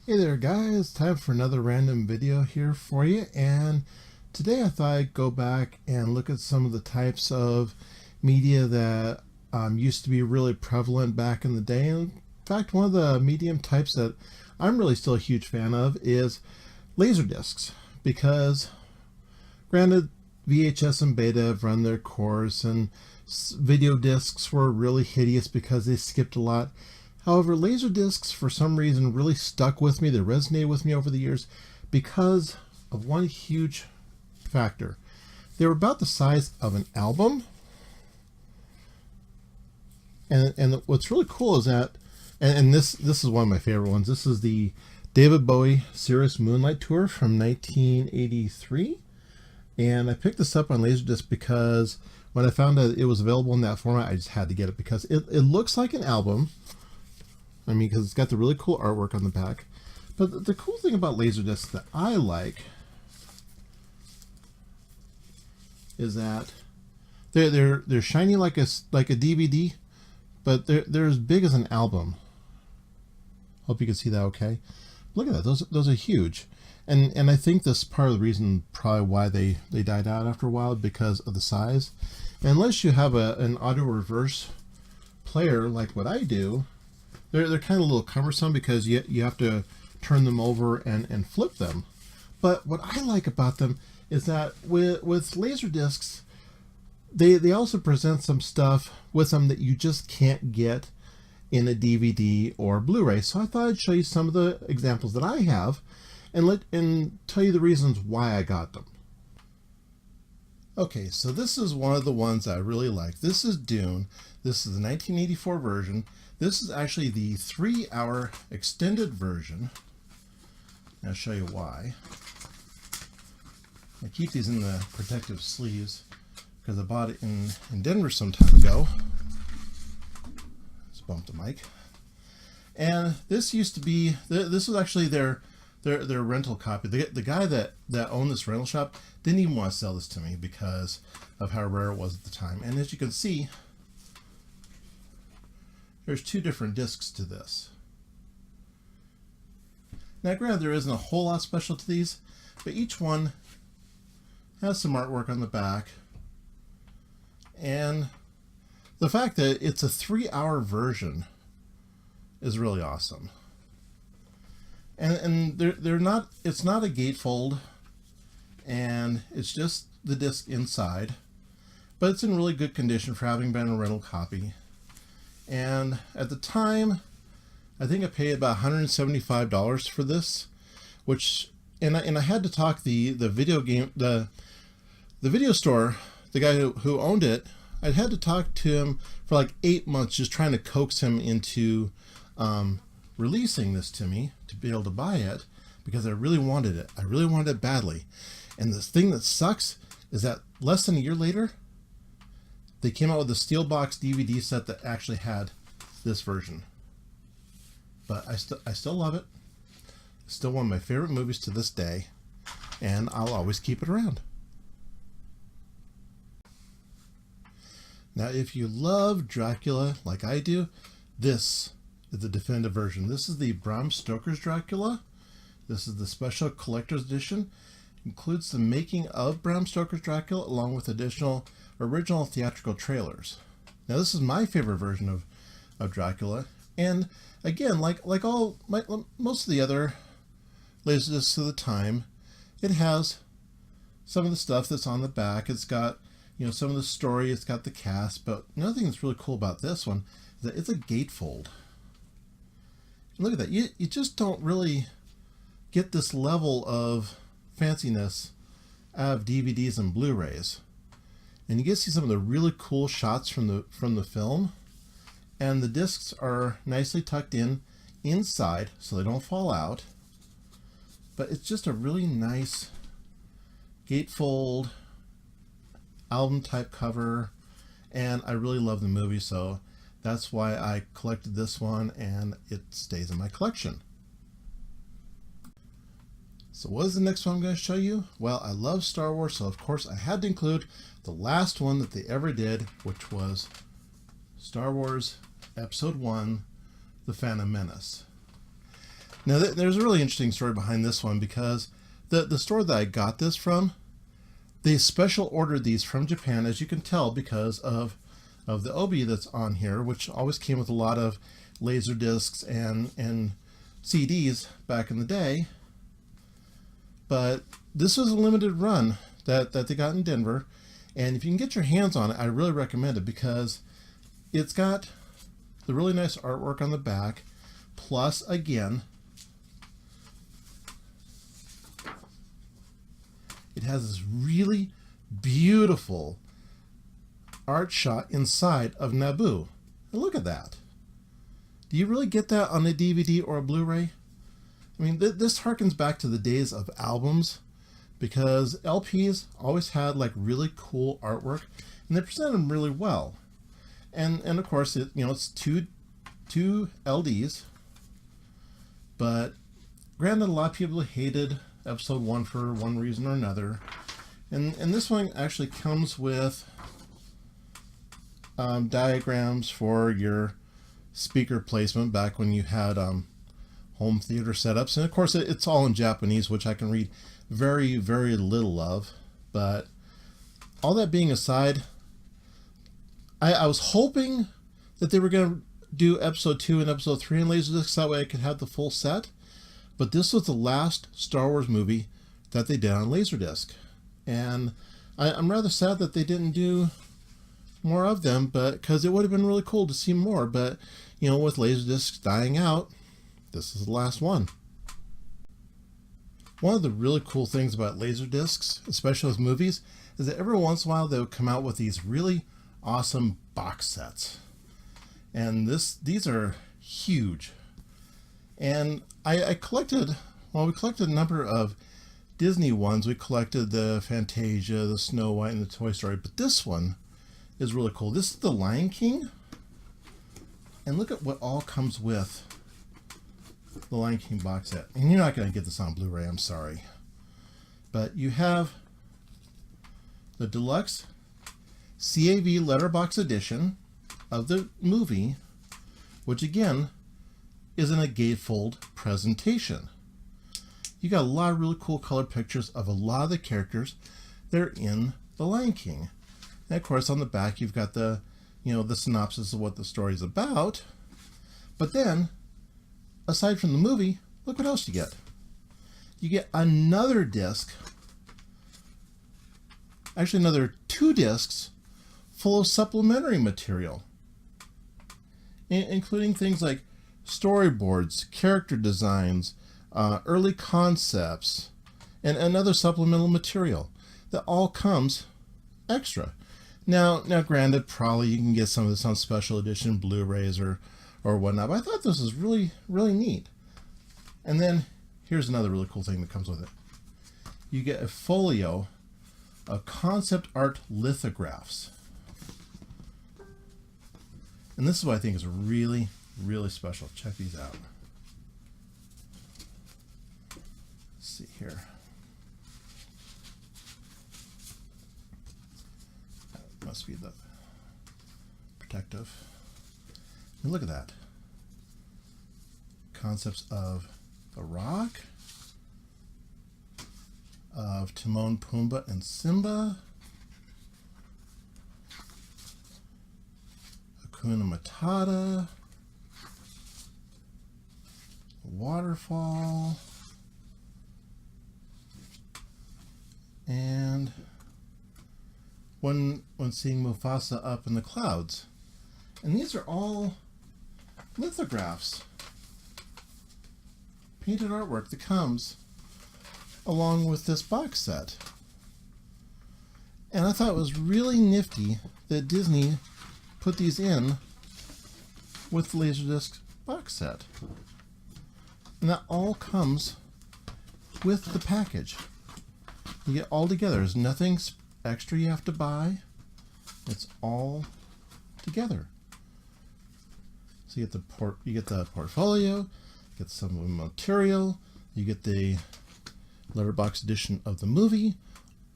Hey there guys, time for another random video here for you, and today I thought I'd go back and look at some of the types of media that used to be really prevalent back in the day. And in fact, one of the medium types that I'm really still a huge fan of is LaserDiscs, because granted VHS and Beta have run their course and video discs were really hideous because they skipped a lot. However, LaserDiscs for some reason really stuck with me. They resonated with me over the years because of one huge factor. They were about the size of an album. And what's really cool is that, and this is one of my favorite ones. This is the David Bowie Serious Moonlight Tour from 1983. And I picked this up on LaserDisc because when I found out it was available in that format, I just had to get it because it looks like an album. I mean, because it's got the really cool artwork on the back. But the cool thing about LaserDiscs that I like is that they're shiny like a DVD, but they're as big as an album. Hope you can see that okay. Look at that, those are huge. And I think this is part of the reason probably why they died out after a while, because of the size. And unless you have an auto reverse player like what I do, they're kind of a little cumbersome because you have to turn them over and flip them. But what I like about them is that with LaserDiscs, they also present some stuff with them that you just can't get in a DVD or Blu-ray. So I thought I'd show you some of the examples that I have and tell you the reasons why I got them. Okay, so this is one of the ones I really like. This is Dune. This is the 1984 version. This is actually the 3-hour extended version. I'll show you why. I keep these in the protective sleeves because I bought it in Denver some time ago. Let's bump the mic. And this used to be, this was actually their rental copy. The guy that owned this rental shop didn't even want to sell this to me because of how rare it was at the time. And as you can see, there's two different discs to this. Now granted, there isn't a whole lot special to these, but each one has some artwork on the back. And the fact that it's a 3-hour version is really awesome. And they're not, it's not a gatefold, and it's just the disc inside, but it's in really good condition for having been a rental copy. And at the time, I think I paid about $175 for this, which, and I had to talk the video store, the guy who owned it, I had to talk to him for like 8 months, just trying to coax him into releasing this to me to be able to buy it, because I really wanted it. I really wanted it badly. And the thing that sucks is that less than a year later, they came out with a Steelbox DVD set that actually had this version. But I still love it. It's still one of my favorite movies to this day, and I'll always keep it around. Now, if you love Dracula like I do, this is the definitive version. This is the Bram Stoker's Dracula. This is the special collector's edition. It includes the making of Bram Stoker's Dracula along with additional original theatrical trailers. Now this is my favorite version of Dracula, and again, like most of the other LaserDiscs of the time, it has some of the stuff that's on the back. It's got, you know, some of the story, it's got the cast, but another thing that's really cool about this one is that it's a gatefold. Look at that. You just don't really get this level of fanciness out of DVDs and Blu-rays. And you get to see some of the really cool shots from the film. And the discs are nicely tucked in inside so they don't fall out. But it's just a really nice gatefold album type cover. And I really love the movie, so that's why I collected this one, and it stays in my collection. So what is the next one I'm going to show you? Well, I love Star Wars, so of course I had to include the last one that they ever did, which was Star Wars Episode 1, The Phantom Menace. Now, there's a really interesting story behind this one, because the store that I got this from, they special ordered these from Japan, as you can tell, because of the obi that's on here, which always came with a lot of LaserDiscs and CDs back in the day. But this was a limited run that they got in Denver, and if you can get your hands on it, I really recommend it, because it's got the really nice artwork on the back, plus, again, it has this really beautiful art shot inside of Naboo. And look at that. Do you really get that on a DVD or a Blu-ray? I mean, this harkens back to the days of albums, because LPs always had like really cool artwork, and they presented them really well. And of course, it's two LDs, but granted, a lot of people hated episode 1 for one reason or another, and this one actually comes with diagrams for your speaker placement back when you had home theater setups, and of course it's all in Japanese, which I can read very, very little of. But all that being aside, I was hoping that they were going to do episode 2 and episode 3 in LaserDiscs, that way I could have the full set. But this was the last Star Wars movie that they did on LaserDisc, and I'm rather sad that they didn't do more of them, but because it would have been really cool to see more. But with LaserDiscs dying out, this is the last one. One of the really cool things about LaserDiscs, especially with movies, is that every once in a while they would come out with these really awesome box sets, and these are huge. And we collected a number of Disney ones. We collected the Fantasia, the Snow White, and the Toy Story, but this one is really cool. This is the Lion King, and look at what all comes with the Lion King box set. And you're not going to get this on Blu-ray, I'm sorry, but you have the deluxe CAV letterbox edition of the movie, which again is in a gatefold presentation. You got a lot of really cool colored pictures of a lot of the characters that are in the Lion King. And of course, on the back, you've got the synopsis of what the story is about. But then, aside from the movie, look what else you get. You get another disc, actually another 2 discs full of supplementary material, including things like storyboards, character designs, early concepts, and other supplemental material that all comes extra. Now granted, probably you can get some of this on special edition Blu-rays or whatnot, but I thought this was really, really neat. And then here's another really cool thing that comes with it. You get a folio of concept art lithographs. And this is what I think is really, really special. Check these out. Let's see here. That must be the protective. And look at that. Concepts of the Rock, of Timon, Pumbaa, and Simba, Hakuna Matata, waterfall, and when seeing Mufasa up in the clouds. And these are all lithographs, painted artwork that comes along with this box set. And I thought it was really nifty that Disney put these in with the LaserDisc box set. And that all comes with the package. You get all together. There's nothing extra you have to buy. It's all together. So you get the portfolio, you get some of the material, you get the letterbox edition of the movie,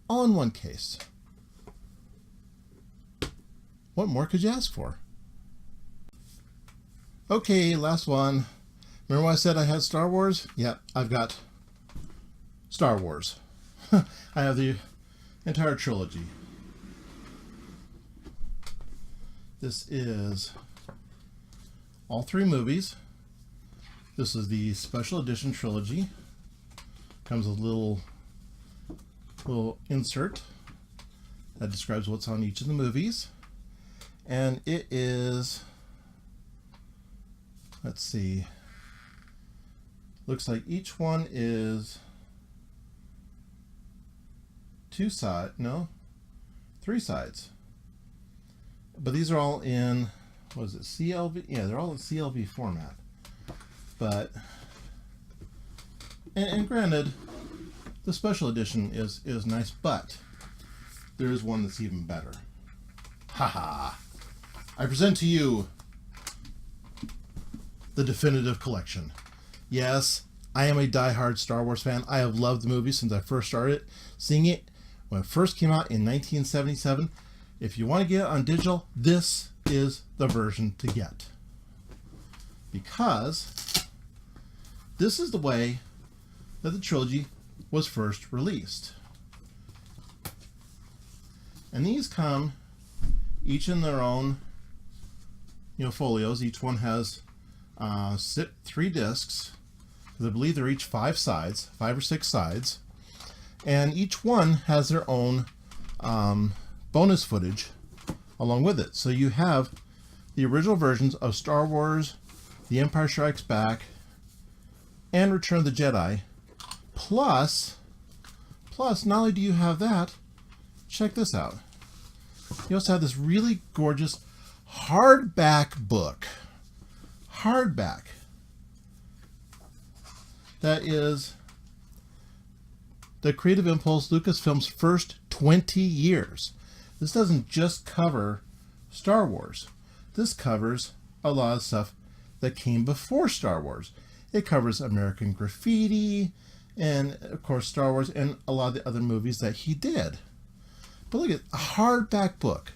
all in one case. What more could you ask for? Okay, last one. Remember when I said I had Star Wars? Yeah, I've got Star Wars. I have the entire trilogy. This is all 3 movies. This is the special edition trilogy. Comes with a little insert that describes what's on each of the movies. And it is, let's see, looks like each one is 3 sides. But these are all in, what is it, CLV? Yeah, they're all in CLV format. But, and granted, the special edition is nice, but there is one that's even better. Haha! I present to you the definitive collection. Yes, I am a die-hard Star Wars fan. I have loved the movie since I first started seeing it when it first came out in 1977. If you want to get it on digital, this is the version to get. Because this is the way that the trilogy was first released. And these come each in their own, folios. Each one has 3 discs. I believe they're each 5 or 6 sides. And each one has their own bonus footage along with it. So you have the original versions of Star Wars, The Empire Strikes Back, and Return of the Jedi. Plus, not only do you have that, check this out. You also have this really gorgeous hardback book. Hardback. That is the Creative Impulse Lucasfilm's first 20 years. This doesn't just cover Star Wars. This covers a lot of stuff that came before Star Wars. It covers American Graffiti and, of course, Star Wars and a lot of the other movies that he did. But look at a hardback book.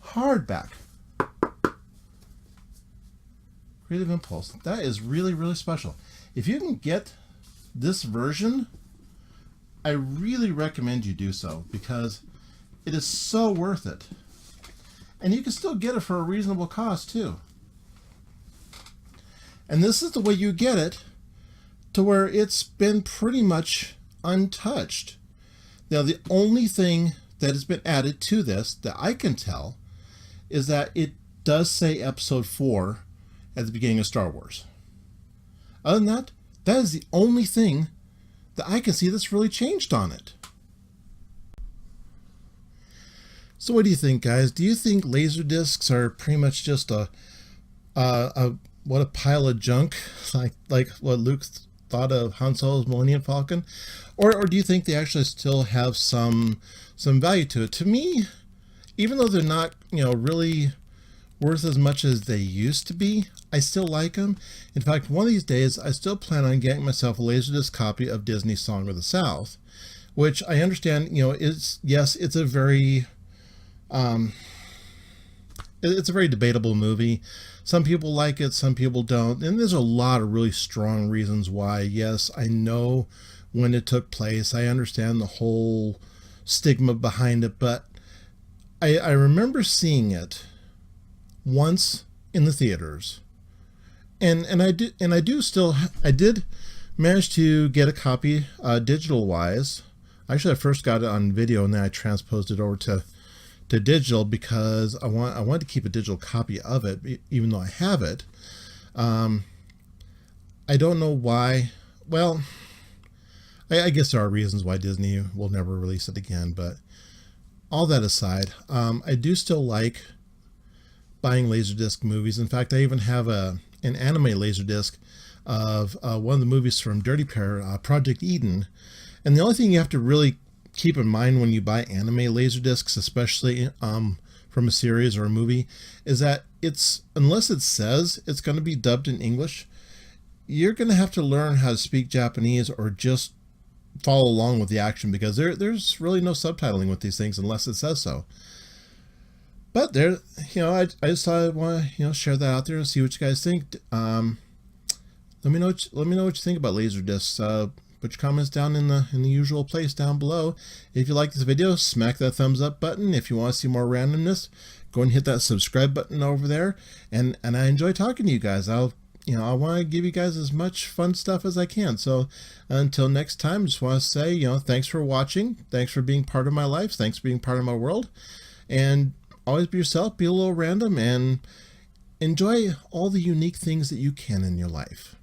Hardback. Creative Impulse. That is really, really special. If you can get this version, I really recommend you do so because it is so worth it. And you can still get it for a reasonable cost too. And this is the way you get it to where it's been pretty much untouched. Now, the only thing that has been added to this that I can tell is that it does say Episode 4 at the beginning of Star Wars. Other than that, that is the only thing that I can see that's really changed on it. So what do you think, guys? Do you think LaserDiscs are pretty much just a pile of junk, like what Luke thought of Han Solo's Millennium Falcon, or do you think they actually still have some value to it? To me, even though they're not really worth as much as they used to be, I still like them. In fact, one of these days, I still plan on getting myself a LaserDisc copy of Disney's Song of the South, which I understand, it's a very it's a very debatable movie. Some people like it, some people don't, and there's a lot of really strong reasons why. Yes, I know when it took place. I understand the whole stigma behind it, but I remember seeing it once in the theaters, and I did manage to get a copy digital wise. Actually, I first got it on video, and then I transposed it over to digital because I wanted to keep a digital copy of it, even though I have it. I don't know why. Well, I guess there are reasons why Disney will never release it again, but all that aside, I do still like buying LaserDisc movies. In fact, I even have an anime LaserDisc of one of the movies from Dirty Pair, Project Eden. And the only thing you have to really keep in mind when you buy anime LaserDiscs, especially from a series or a movie, is that unless it says it's going to be dubbed in English, you're going to have to learn how to speak Japanese or just follow along with the action, because there's really no subtitling with these things unless it says so. But I just thought I'd want to share that out there and see what you guys think. Let me know what you think about LaserDiscs. Put your comments down in the usual place down below. If you like this video, smack that thumbs up button. If you want to see more randomness, go and hit that subscribe button over there. And I enjoy talking to you guys. I want to give you guys as much fun stuff as I can. So until next time, just want to say, thanks for watching. Thanks for being part of my life. Thanks for being part of my world. And always be yourself, be a little random, and enjoy all the unique things that you can in your life.